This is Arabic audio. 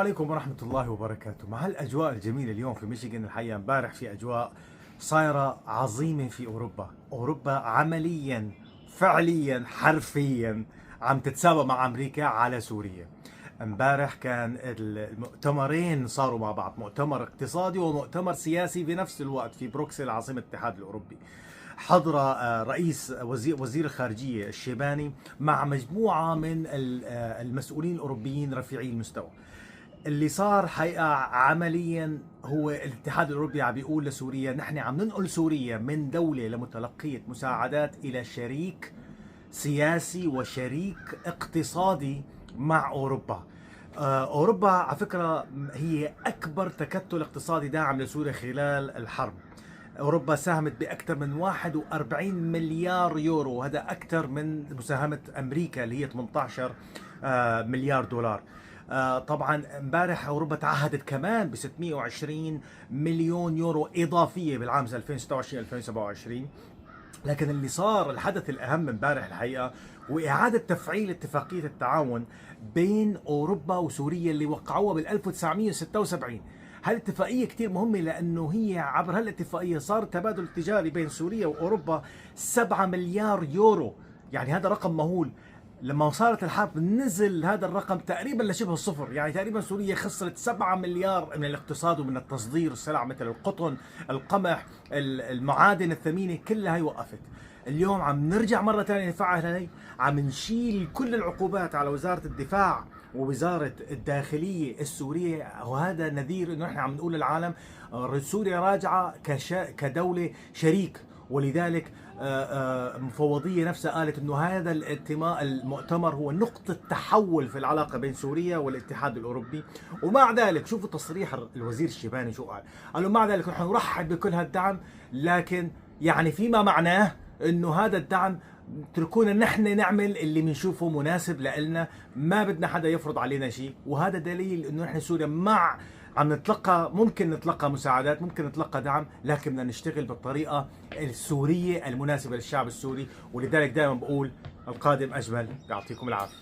عليكم ورحمة الله وبركاته. مع الأجواء الجميلة اليوم في ميشيغان، الحقيقة امبارح في أجواء صايرة عظيمة في أوروبا عمليا فعليا حرفيا عم تتسابق مع أمريكا على سوريا. امبارح كان المؤتمرين صاروا مع بعض، مؤتمر اقتصادي ومؤتمر سياسي في نفس الوقت في بروكسل عاصمة الاتحاد الأوروبي. حضر رئيس وزير الخارجية الشيباني مع مجموعة من المسؤولين الأوروبيين رفيعي المستوى. اللي صار حقيقة عمليا هو الاتحاد الأوروبي عم بيقول لسوريا نحن عم ننقل سوريا من دولة لمتلقية مساعدات إلى شريك سياسي وشريك اقتصادي مع أوروبا. أوروبا على فكرة هي أكبر تكتل اقتصادي داعم لسوريا خلال الحرب. أوروبا ساهمت بأكثر من 41 مليار يورو، وهذا أكثر من مساهمة أمريكا اللي هي 18 مليار دولار. طبعا امبارح أوروبا تعهدت كمان ب 620 مليون يورو إضافية بالعام 2026-2027. لكن اللي صار الحدث الأهم امبارح الحقيقة وإعادة تفعيل اتفاقية التعاون بين أوروبا وسوريا اللي وقعوها بال 1976. هذه الاتفاقية كتير مهمة لأنه هي عبر هالاتفاقية صار تبادل تجاري بين سوريا وأوروبا 7 مليار يورو. يعني هذا رقم مهول. لما صارت الحرب نزل هذا الرقم تقريبا لشبه الصفر، يعني تقريبا سوريا خسرت 7 مليار من الاقتصاد ومن التصدير السلع مثل القطن، القمح، المعادن الثمينة كلها هي وقفت. اليوم عم نرجع مرة ثانية نفعل هي، عم نشيل كل العقوبات على وزارة الدفاع ووزارة الداخلية السورية، وهذا نذير انه نحن عم نقول للعالم سوريا راجعة كدولة شريك. ولذلك المفوضية نفسها قالت انه هذا المؤتمر هو نقطة تحول في العلاقة بين سوريا والاتحاد الاوروبي. ومع ذلك شوفوا تصريح الوزير الشيباني شو قال. قالوا مع ذلك نحن نرحب بكل هالدعم، لكن يعني فيما معناه انه هذا الدعم اتركونا نحن نعمل اللي بنشوفه مناسب لنا، ما بدنا حدا يفرض علينا شيء. وهذا دليل انه نحن سوريا عم ممكن نتلقى مساعدات، ممكن نتلقى دعم، لكن بدنا نشتغل بالطريقة السورية المناسبة للشعب السوري. ولذلك دائما بقول القادم أجمل. يعطيكم العافية.